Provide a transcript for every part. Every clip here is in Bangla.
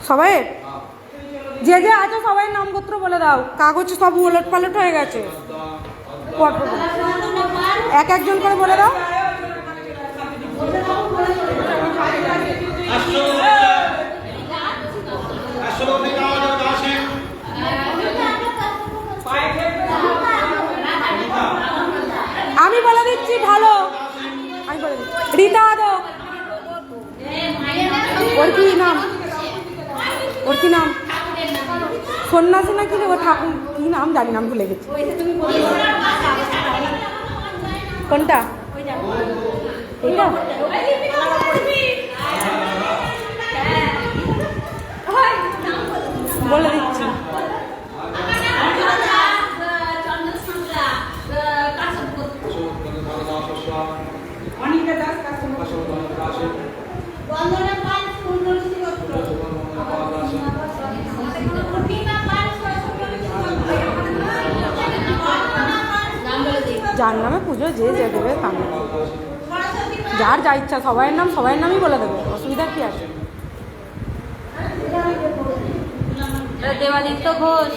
সবাই যে যে আছো সবাই নামপত্র বলে দাও, কাগজ সব উলট পালট হয়ে গেছে, এক একজন করে বলে দাও। আমি বলে দিচ্ছি, ভালো আমি বলে দিচ্ছি, রীতা আদো। ওর কি নাম, ওর কি নাম, সন্ন্যাসী না কি ও ঠাকুর কি নাম জানি, নাম ভুলে গেছি। কোনটা এইটা? বলে দিচ্ছি, যার নামে পুজো যে যে দেবে তার নাম, যার যা ইচ্ছা সবাইয়ের নাম সবাইয়ের নামই বলে দেবে, অসুবিধা কি আছে? দেবাদিত্য ঘোষ,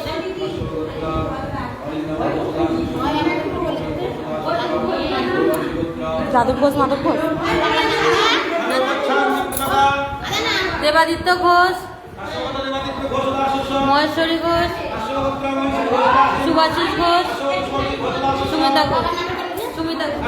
যাদব ঘোষ, মাধব ঘোষ, দেবাদিত্য ঘোষ, মহেশ্বরী ঘোষ, সুভাষিস ঘোষ, সুমিতা ঘোষ, সুমিতা ঘোষ।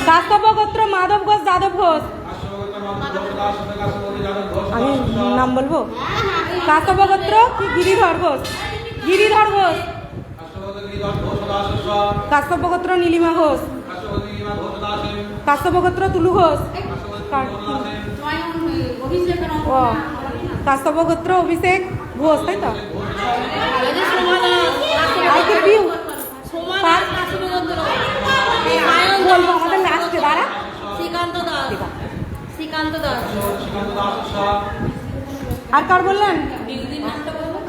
কাস্তব গোত্র মাধব ঘোষ, যাদব ঘোষ। আমি নাম বলবো? কাস্তব গোত্র কি গিরিধর ঘোষ, গিরিধর ঘোষ। কাস্তব গোত্র নীলিমা ঘোষ, কাস্তব গোত্র তুলু ঘোষ। ও কাস্তব গোত্র অভিষেক ঘোষ, তাই তো? বলবো আমাদের লাস্টে, দাঁড়া। শ্রীকান্ত দাস, শ্রীকান্ত দাস। আর কার বললেন?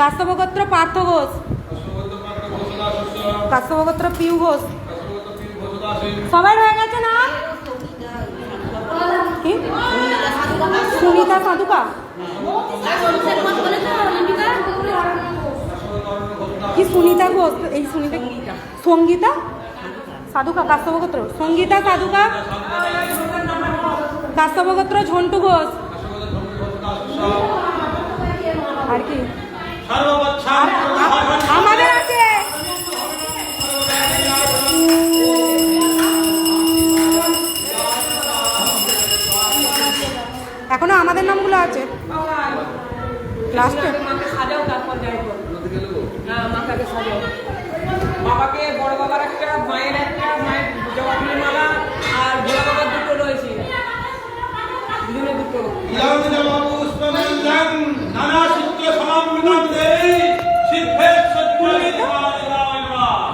কাস্তব গোত্র পার্থ ঘোষ, কাস্তব গোত্র পিউ ঘোষ। সবাই হয়ে গেছে না? কি সুনিতা সাধুকা, কি সুনিতা ঘোষ, এই সুনিতা সঙ্গীতা সাধুকা, কাস্তব গোত্র সঙ্গীতা সাধুকা, কাস্তব গোত্র ঝন্টু ঘোষ। আর কি আমার মাথাকে সাজাও। বাবাকে বড় বাবার একটা, মায়ের একটা, মায়ের জবা ফুলের মালা আর ভোলা বাবার দুটো রয়েছে, দুজনে দুটো।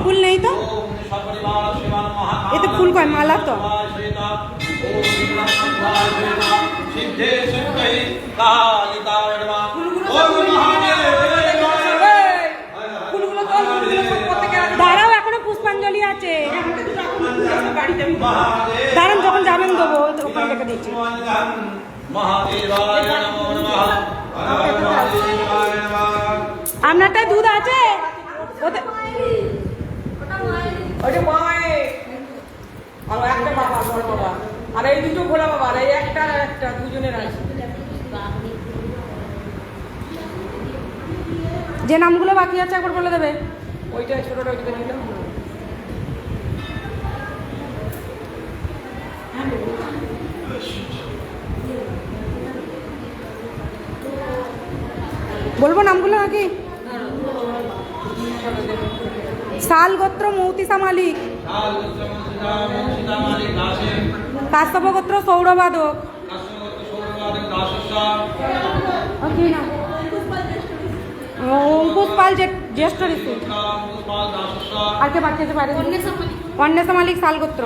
ফুল নেই তো, এতে ফুল কয়, মালা তো। দাঁড়াও, এখনো পুষ্পাঞ্জলি আছে, দাঁড়ান, যখন যাবেন দেবো, ওখানে রেখে দিচ্ছি। আপনারটাই দুধ আছে ওতে, ওইটা মায়ের আর একটা বাবা, বড় বাবা, আর এই দুটো ভোলা বাবা, আর এই একটা আর একটা, দুজনের আছে। যে নামগুলো বাকি আছে একবার বলে দেবে। ওইটা ছোটটা, ওইটা নিলাম। বলবো নামগুলো নাকি? শাল গোত্র মৌতিসা মালিক, কাশ্যপ গোত্র সৌরবাদক, অঙ্কুশ পাল জ্যেষ্ঠ ঋষি, আর কে বাকি আছে বাইরে? অন্বেষা মালিক শাল গোত্র,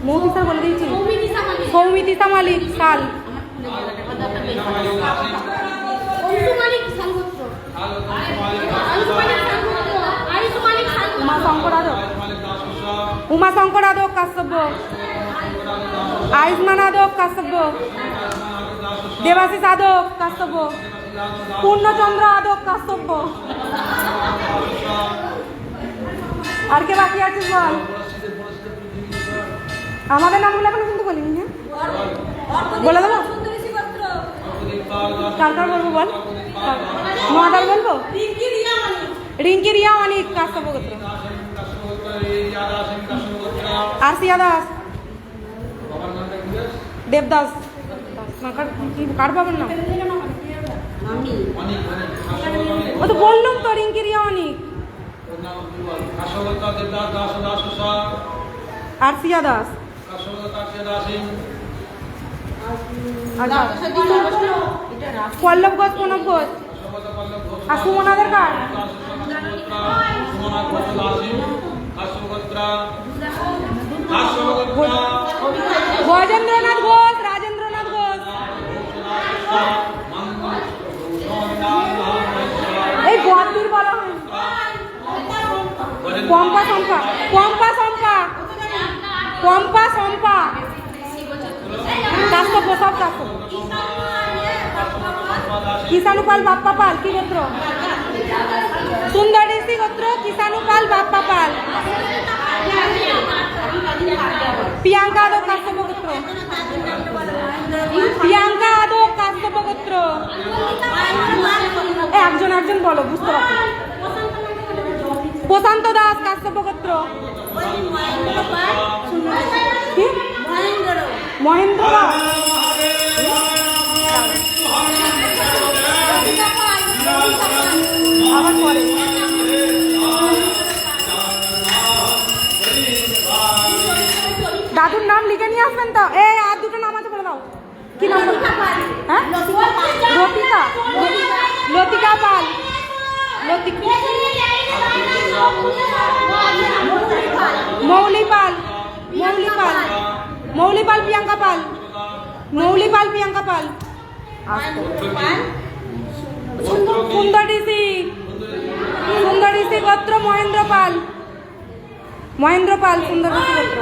মৌতিসা বলে দিয়েছি, সৌমিতিসা মালিক শাল, উমাশঙ্কর আদক কাশ্যপ, আয়ুষ্মান আদক কাশ্যপ, দেবাশিস আদক কাশ্যপ, পূর্ণচন্দ্র আদক কাশ্যপ। আর কে বাকি আছিস বল? আমাদের নামগুলো এখনো কিন্তু বলিনি। হ্যাঁ, বলে দেবো, কার কার বলবো বল? মহাদার বলবো? রিঙ্কি রিয়া অনিক কাশ্যপ গোত্র, আরসিয়া দাস, দেবদাস, কার বাবার নাম? ও তো বললাম তো, রিঙ্কি রিয়া অনিক, আরসিয়া দাস, পল্লব ঘোষ, প্রণব ঘোষ, আর সুমনাদের কার? গজেন্দ্রনাথ ঘোষ, রাজেন্দ্রনাথ ঘোষ, এই বদ্দুর বলা হয়। পম্পা শম্পা, পম্পা শম্পা, পম্পা শম্পা, কাশ্যপ, সব কাশ্যপ। কিষাণু পাল বাপ্পা পাল, কি গোত্র? সুন্দর ঋষি গোত্র, কিষাণু পাল বাপ্পা পাল, প্রিয়াঙ্কা আদক কাশ্যপ গোত্র, প্রিয়াঙ্কা আদক কাশ্যপ গোত্র। একজন একজন বলো, বুঝতে পারছো? প্রশান্ত দাস কাশ্যপ গোত্র, মহেন্দ্র দাস, আবার পরে দাদুর নাম লিখে নিয়ে আসবেন তো। এই আর দুটো নাম আছে বলে দাও, কি নাম? হ্যাঁ, লতিকা, লতিকা পাল, মৌলি পাল, মৌলি পাল, মৌলি পাল, প্রিয়াঙ্কা পাল, মৌলি পাল, প্রিয়াঙ্কা পাল, সুন্দর ঋষি, সুন্দর ঋষি গোত্র মহেন্দ্র পাল, মহেন্দ্র পাল, সুন্দর ঋষি গোত্র।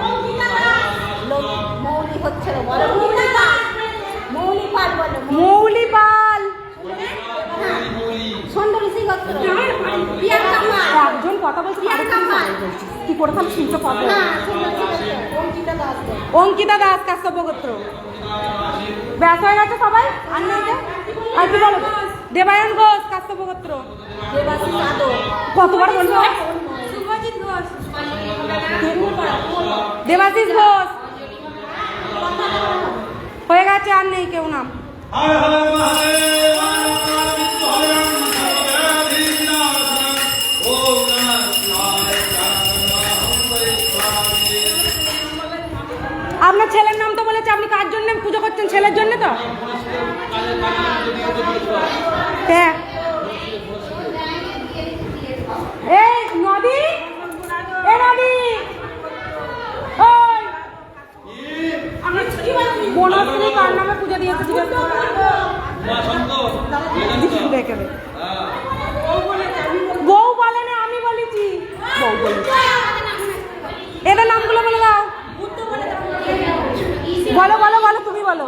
মৌলি পাল, একজন কথা বলছে, কি করে তাহলে শুনতে পাবো? অঙ্কিতা দাস কাশ্যপ গোত্র। ব্যাস হয়ে গেছে সবাই? আর নেই? আর কি বলো? দেবায়ন ঘোষ কাশ্যপ গোত্র। কতবার বলবো? দেবাশিস ঘোষ হয়ে গেছে, আর নেই কেউ নাম। নামে পুজো করছেন ছেলের জন্য তো? হ্যাঁ। এই নদী, এ নদী, ওই বনশ্রী কার নামে পুজো দিয়েছে জিজ্ঞেস করো। দেখে দে। বউ বলে না, আমি বলেছি বউ বলেছি। এদের নামগুলো বলে দাও। বলো বলো বলো, তুমি বলো।